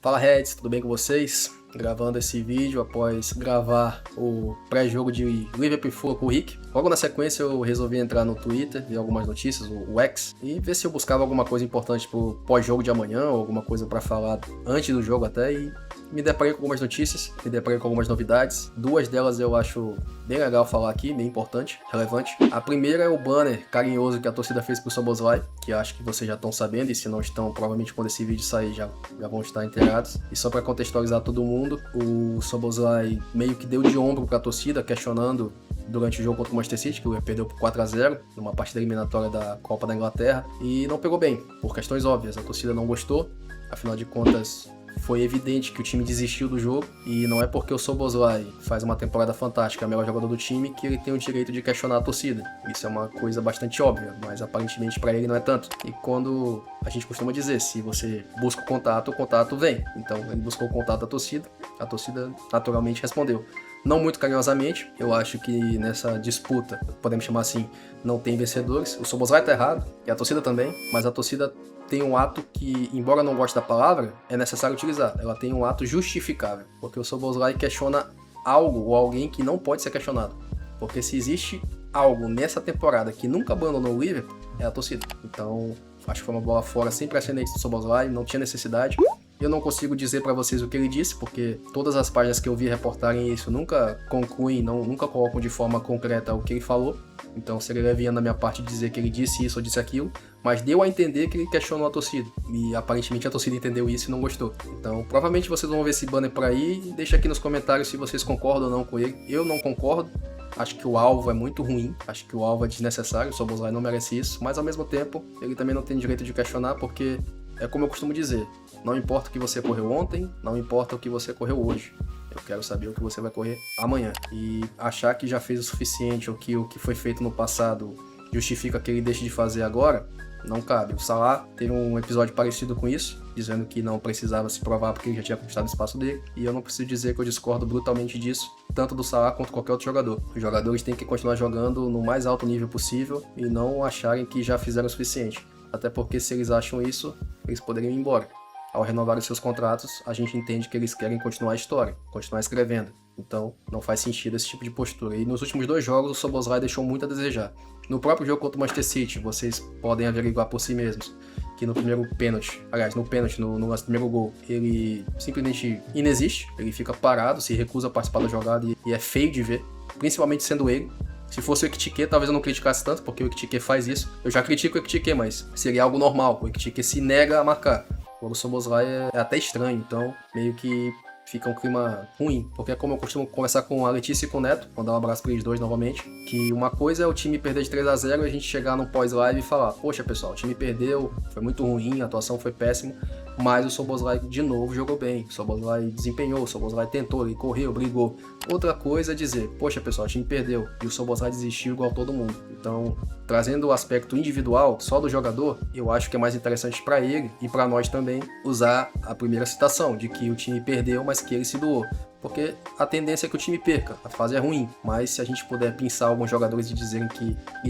Fala Reds, tudo bem com vocês? Gravando esse vídeo após gravar o pré-jogo de Liverpool e Fulham com o Rick. Logo na sequência eu resolvi entrar no Twitter, ver algumas notícias, o X, e ver se eu buscava alguma coisa importante pro pós-jogo de amanhã, ou alguma coisa pra falar antes do jogo até, e me deparei com algumas notícias, me deparei com algumas novidades. Duas delas eu acho bem legal falar aqui, bem importante, relevante. A primeira é o banner carinhoso que a torcida fez pro Szoboszlai, que acho que vocês já estão sabendo, e se não estão, provavelmente quando esse vídeo sair já vão estar inteirados. E só para contextualizar todo mundo, o Szoboszlai meio que deu de ombro para a torcida, questionando durante o jogo contra o Manchester City, que o perdeu por 4-0, numa partida eliminatória da Copa da Inglaterra, e não pegou bem, por questões óbvias. A torcida não gostou, afinal de contas foi evidente que o time desistiu do jogo, e não é porque o Szoboszlai faz uma temporada fantástica, é o melhor jogador do time, que ele tem o direito de questionar a torcida. Isso é uma coisa bastante óbvia, mas aparentemente para ele não é tanto. E quando a gente costuma dizer, se você busca o contato vem. Então ele buscou o contato da torcida, a torcida naturalmente respondeu. Não muito carinhosamente, eu acho que nessa disputa, podemos chamar assim, não tem vencedores. O Szoboszlai tá errado, e a torcida também, mas a torcida tem um ato que, embora não goste da palavra, é necessário utilizar. Ela tem um ato justificável, porque o Szoboszlai questiona algo ou alguém que não pode ser questionado. Porque se existe algo nessa temporada que nunca abandonou o Liverpool, é a torcida. Então, acho que foi uma bola fora sem precedentes do Szoboszlai, não tinha necessidade. Eu não consigo dizer para vocês o que ele disse, porque todas as páginas que eu vi reportarem isso nunca concluem, nunca colocam de forma concreta o que ele falou. Então seria leviano da minha parte dizer que ele disse isso ou disse aquilo, mas deu a entender que ele questionou a torcida. E aparentemente a torcida entendeu isso e não gostou. Então provavelmente vocês vão ver esse banner por aí, deixa aqui nos comentários se vocês concordam ou não com ele. Eu não concordo. Acho que o alvo é muito ruim, acho que o alvo é desnecessário, o Szoboszlai não merece isso, mas ao mesmo tempo ele também não tem direito de questionar, porque é como eu costumo dizer, não importa o que você correu ontem, não importa o que você correu hoje. Eu quero saber o que você vai correr amanhã. E achar que já fez o suficiente ou que o que foi feito no passado justifica que ele deixe de fazer agora, não cabe. O Salah teve um episódio parecido com isso, dizendo que não precisava se provar porque ele já tinha conquistado o espaço dele. E eu não preciso dizer que eu discordo brutalmente disso, tanto do Salah quanto qualquer outro jogador. Os jogadores têm que continuar jogando no mais alto nível possível e não acharem que já fizeram o suficiente. Até porque se eles acham isso, eles poderiam ir embora. Ao renovar os seus contratos, a gente entende que eles querem continuar a história, continuar escrevendo. Então, não faz sentido esse tipo de postura. E nos últimos 2 jogos, o Szoboszlai deixou muito a desejar. No próprio jogo contra o Manchester City, vocês podem averiguar por si mesmos que no primeiro pênalti, no nosso primeiro gol, ele simplesmente inexiste, ele fica parado, se recusa a participar da jogada e é feio de ver, principalmente sendo ele. Se fosse o Ekitike, talvez eu não criticasse tanto, porque o Ekitike faz isso. Eu já critico o Ekitike, mas seria algo normal. O Ekitike se nega a marcar. O Szoboszlai é até estranho, então meio que fica um clima ruim. Porque é como eu costumo conversar com a Letícia e com o Neto, vou dar um abraço para eles dois novamente, que uma coisa é o time perder de 3-0 e a gente chegar no pós-live e falar, poxa pessoal, o time perdeu, foi muito ruim, a atuação foi péssima, mas o Szoboszlai de novo jogou bem, o Szoboszlai desempenhou, o Szoboszlai tentou, ele correu, brigou. Outra coisa é dizer, poxa pessoal, o time perdeu e o Szoboszlai desistiu igual todo mundo. Então, trazendo o aspecto individual só do jogador, eu acho que é mais interessante para ele e para nós também usar a primeira citação de que o time perdeu, mas que ele se doou. Porque a tendência é que o time perca, a fase é ruim, mas se a gente puder pensar alguns jogadores e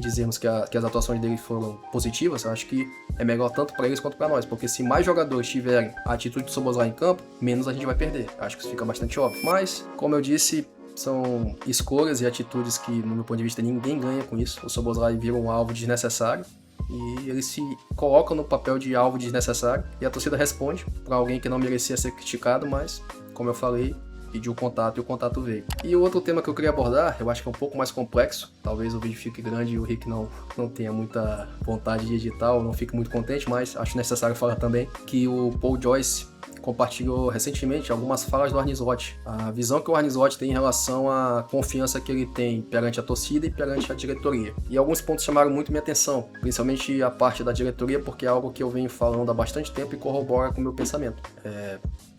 dizermos que as atuações deles foram positivas, eu acho que é melhor tanto para eles quanto para nós, porque se mais jogadores tiverem a atitude do Szoboszlai em campo, menos a gente vai perder. Acho que isso fica bastante óbvio. Mas, como eu disse, são escolhas e atitudes que, no meu ponto de vista, ninguém ganha com isso. O Szoboszlai vira um alvo desnecessário e ele se coloca no papel de alvo desnecessário e a torcida responde para alguém que não merecia ser criticado, mas, como eu falei, pediu o contato e o contato veio. E o outro tema que eu queria abordar, eu acho que é um pouco mais complexo, talvez o vídeo fique grande e o Rick não tenha muita vontade de editar ou não fique muito contente, mas acho necessário falar também que o Paul Joyce compartilhou recentemente algumas falas do Arne Slot. A visão que o Arne Slot tem em relação à confiança que ele tem perante a torcida e perante a diretoria. E alguns pontos chamaram muito minha atenção, principalmente a parte da diretoria, porque é algo que eu venho falando há bastante tempo e corrobora com o meu pensamento.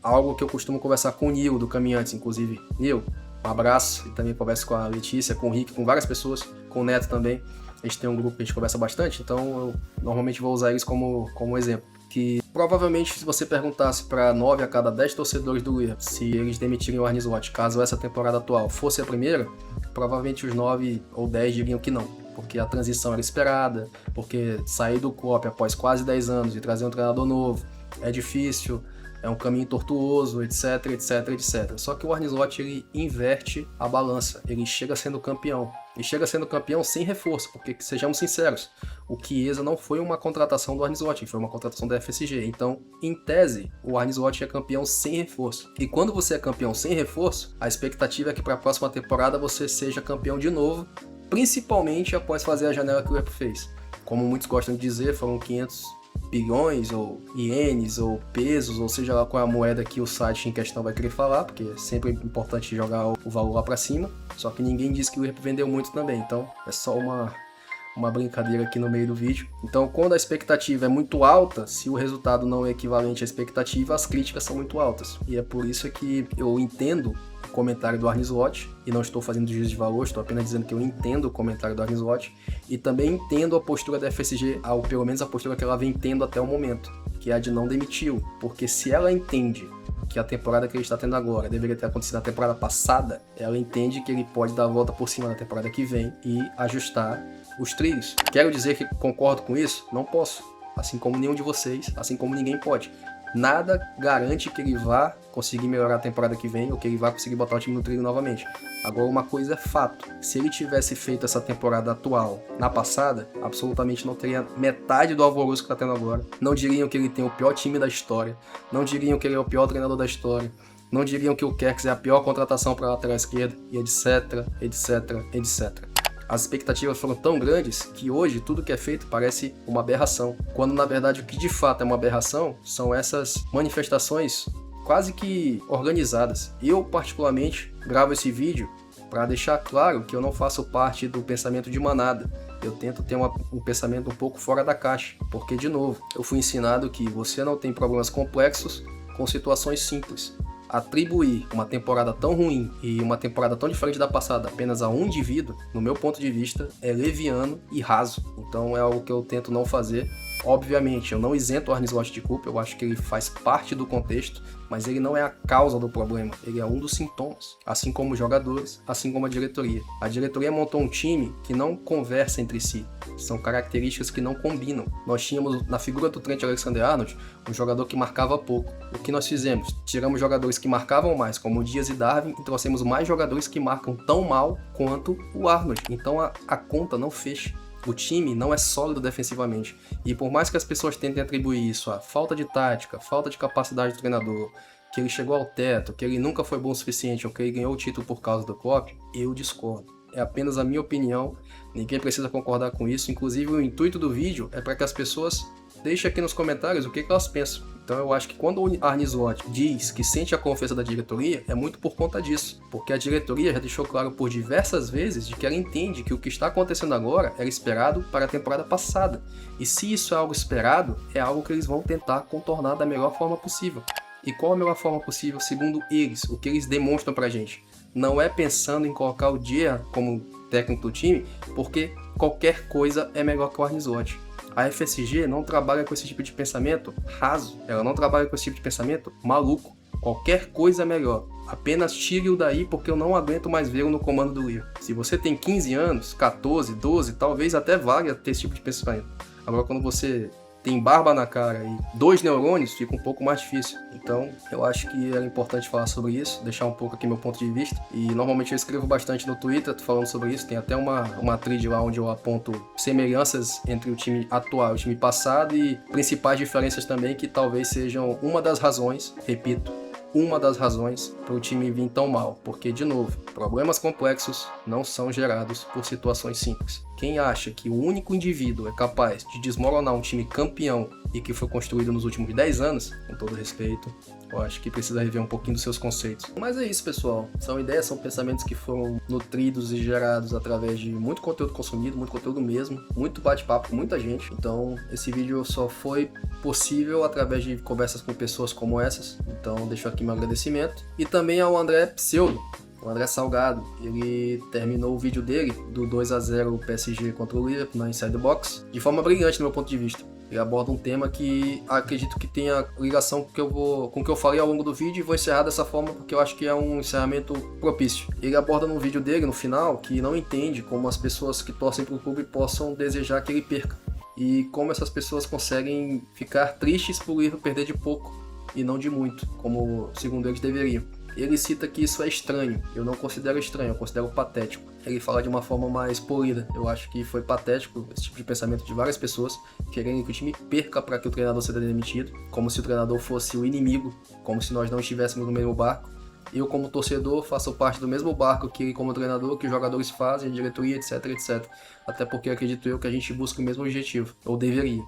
Algo que eu costumo conversar com o Nil, do Caminhantes, inclusive. Nil, um abraço, e também converso com a Letícia, com o Rick, com várias pessoas, com o Neto também. A gente tem um grupo que a gente conversa bastante, então eu normalmente vou usar eles como exemplo. Que provavelmente, se você perguntasse para 9 a cada 10 torcedores do Liverpool se eles demitirem o Arne Slot, caso essa temporada atual fosse a primeira, provavelmente os 9 ou 10 diriam que não. Porque a transição era esperada, porque sair do Klopp após quase 10 anos e trazer um treinador novo é difícil. é um caminho tortuoso, etc, etc, etc. Só que o Arne Slot, ele inverte a balança, ele chega sendo campeão. E chega sendo campeão sem reforço, porque, sejamos sinceros, o Chiesa não foi uma contratação do Arne Slot, foi uma contratação da FSG. Então, em tese, o Arne Slot é campeão sem reforço. E quando você é campeão sem reforço, a expectativa é que para a próxima temporada você seja campeão de novo, principalmente após fazer a janela que o Liverpool fez. Como muitos gostam de dizer, foram 500 bilhões, ou ienes, ou pesos, ou seja lá qual é a moeda que o site em questão vai querer falar, porque é sempre importante jogar o valor lá para cima. Só que ninguém disse que o Liverpool vendeu muito também, então é só uma brincadeira aqui no meio do vídeo. Então, quando a expectativa é muito alta, se o resultado não é equivalente à expectativa, as críticas são muito altas. E é por isso que eu entendo o comentário do Arne Slot, e não estou fazendo juízo de valor, estou apenas dizendo que eu entendo o comentário do Arne Slot, e também entendo a postura da FSG, ou pelo menos a postura que ela vem tendo até o momento, que é a de não demitir, porque se ela entende que a temporada que ele está tendo agora deveria ter acontecido na temporada passada, ela entende que ele pode dar a volta por cima na temporada que vem e ajustar os trilhos. Quero dizer que concordo com isso? Não posso. Assim como nenhum de vocês, assim como ninguém pode. Nada garante que ele vá conseguir melhorar a temporada que vem ou que ele vá conseguir botar o time no trilho novamente. Agora, uma coisa é fato. Se ele tivesse feito essa temporada atual na passada, absolutamente não teria metade do alvoroço que está tendo agora. Não diriam que ele tem o pior time da história. Não diriam que ele é o pior treinador da história. Não diriam que o Kerkez é a pior contratação para a lateral esquerda, e etc, etc, etc. As expectativas foram tão grandes que hoje tudo que é feito parece uma aberração, quando na verdade o que de fato é uma aberração são essas manifestações quase que organizadas. Eu particularmente gravo esse vídeo para deixar claro que eu não faço parte do pensamento de manada. Eu tento ter um pensamento um pouco fora da caixa, porque de novo, eu fui ensinado que você não tem problemas complexos com situações simples. Atribuir uma temporada tão ruim e uma temporada tão diferente da passada apenas a um indivíduo, no meu ponto de vista, é leviano e raso. Então é algo que eu tento não fazer. Obviamente, eu não isento o Arne Slot de culpa, eu acho que ele faz parte do contexto, mas ele não é a causa do problema, ele é um dos sintomas, assim como os jogadores, assim como a diretoria. A diretoria montou um time que não conversa entre si, são características que não combinam. Nós tínhamos na figura do Trent Alexander-Arnold um jogador que marcava pouco. O que nós fizemos? Tiramos jogadores que marcavam mais, como o Dias e Darwin, e trouxemos mais jogadores que marcam tão mal quanto o Arnold. Então a conta não fecha. O time não é sólido defensivamente. E por mais que as pessoas tentem atribuir isso a falta de tática, falta de capacidade do treinador, que ele chegou ao teto, que ele nunca foi bom o suficiente ou que ele ganhou o título por causa do Klopp, eu discordo. É apenas a minha opinião, ninguém precisa concordar com isso. Inclusive o intuito do vídeo é para que as pessoas deixem aqui nos comentários o que elas pensam. Então eu acho que quando o Arne Slot diz que sente a confiança da diretoria, é muito por conta disso. Porque a diretoria já deixou claro por diversas vezes de que ela entende que o que está acontecendo agora era esperado para a temporada passada. E se isso é algo esperado, é algo que eles vão tentar contornar da melhor forma possível. E qual a melhor forma possível, segundo eles, o que eles demonstram pra gente? Não é pensando em colocar o Dia como técnico do time, porque qualquer coisa é melhor que o Arne Slot. A FSG não trabalha com esse tipo de pensamento raso, ela não trabalha com esse tipo de pensamento maluco. Qualquer coisa é melhor. Apenas tire-o daí porque eu não aguento mais vê-lo no comando do Liverpool. Se você tem 15 anos, 14, 12, talvez até valha ter esse tipo de pensamento. Agora quando você tem barba na cara e 2 neurônios, fica um pouco mais difícil. Então, eu acho que era importante falar sobre isso, deixar um pouco aqui meu ponto de vista. E normalmente eu escrevo bastante no Twitter falando sobre isso. Tem até uma thread lá onde eu aponto semelhanças entre o time atual e o time passado e principais diferenças também que talvez sejam uma das razões, repito, uma das razões para o time vir tão mal, porque, de novo, problemas complexos não são gerados por situações simples. Quem acha que o único indivíduo é capaz de desmoronar um time campeão e que foi construído nos últimos 10 anos, com todo respeito, eu acho que precisa rever um pouquinho dos seus conceitos. Mas é isso, pessoal. São ideias, são pensamentos que foram nutridos e gerados através de muito conteúdo consumido, muito conteúdo mesmo, muito bate-papo com muita gente. Então, esse vídeo só foi possível através de conversas com pessoas como essas. Então, deixo aqui meu agradecimento. E também ao André Pseudo, o André Salgado. Ele terminou o vídeo dele, do 2-0 PSG contra o Liverpool na Inside Box, de forma brilhante no meu ponto de vista. Ele aborda um tema que acredito que tenha ligação com o que eu falei ao longo do vídeo e vou encerrar dessa forma porque eu acho que é um encerramento propício. Ele aborda no vídeo dele, no final, que não entende como as pessoas que torcem para o clube possam desejar que ele perca. E como essas pessoas conseguem ficar tristes por ir perder de pouco, e não de muito, como segundo eles deveriam. Ele cita que isso é estranho. Eu não considero estranho, eu considero patético. Ele fala de uma forma mais polida. Eu acho que foi patético esse tipo de pensamento de várias pessoas, querendo que o time perca para que o treinador seja demitido, como se o treinador fosse o inimigo, como se nós não estivéssemos no mesmo barco. Eu, como torcedor, faço parte do mesmo barco que ele, como treinador, que os jogadores fazem, a diretoria, etc, etc. Até porque acredito eu que a gente busca o mesmo objetivo, ou deveria.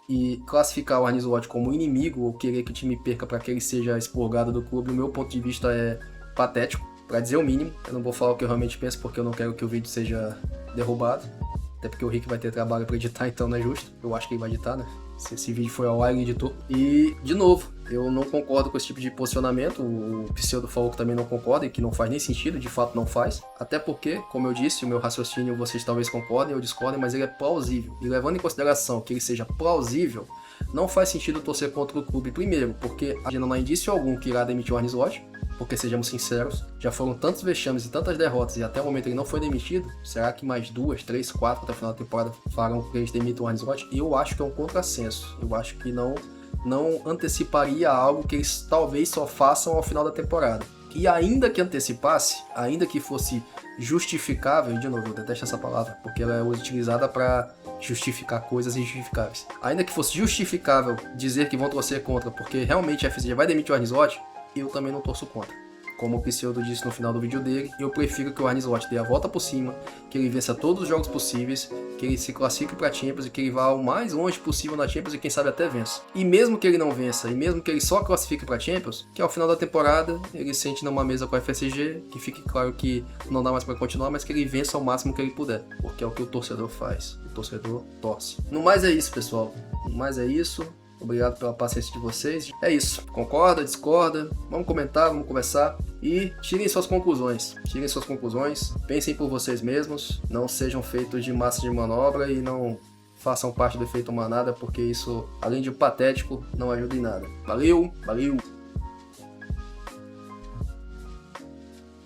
E classificar o Arne Slot como inimigo, ou querer que o time perca para que ele seja expurgado do clube, no meu ponto de vista é patético, para dizer o mínimo. Eu não vou falar o que eu realmente penso, porque eu não quero que o vídeo seja derrubado. Até porque o Rick vai ter trabalho para editar, então não é justo. Eu acho que ele vai editar, né? Se esse vídeo foi ao ar, ele editou. E, de novo, eu não concordo com esse tipo de posicionamento. O Pseudo falou que também não concorda e que não faz nem sentido, de fato não faz. Até porque, como eu disse, o meu raciocínio vocês talvez concordem ou discordem, mas ele é plausível. E levando em consideração que ele seja plausível, não faz sentido torcer contra o clube primeiro, porque a gente não há indício algum que irá demitir o Arne Slot. Porque, sejamos sinceros, já foram tantos vexames e tantas derrotas e até o momento ele não foi demitido. Será que mais 2, 3, 4 até o final da temporada farão que eles demitam o Arne Slot? Eu acho que é um contrassenso. Eu acho que não anteciparia algo que eles talvez só façam ao final da temporada. E ainda que antecipasse, ainda que fosse justificável, e de novo, eu detesto essa palavra, porque ela é utilizada para justificar coisas injustificáveis. Ainda que fosse justificável dizer que vão torcer contra, porque realmente a FCG vai demitir o Arne Slot, eu também não torço contra. Como o Pseudo disse no final do vídeo dele, eu prefiro que o Arne Slot dê a volta por cima, que ele vença todos os jogos possíveis, que ele se classifique para a Champions e que ele vá o mais longe possível na Champions e quem sabe até vença. E mesmo que ele não vença, e mesmo que ele só classifique para a Champions, que ao final da temporada ele sente numa mesa com a FSG, que fique claro que não dá mais para continuar, mas que ele vença ao máximo que ele puder, porque é o que o torcedor faz, o torcedor torce. No mais é isso, pessoal. No mais é isso. Obrigado pela paciência de vocês. É isso. Concorda, discorda? Vamos comentar, vamos conversar e tirem suas conclusões. Tirem suas conclusões. Pensem por vocês mesmos. Não sejam feitos de massa de manobra e não façam parte do efeito manada, porque isso, além de patético, não ajuda em nada. Valeu, valeu!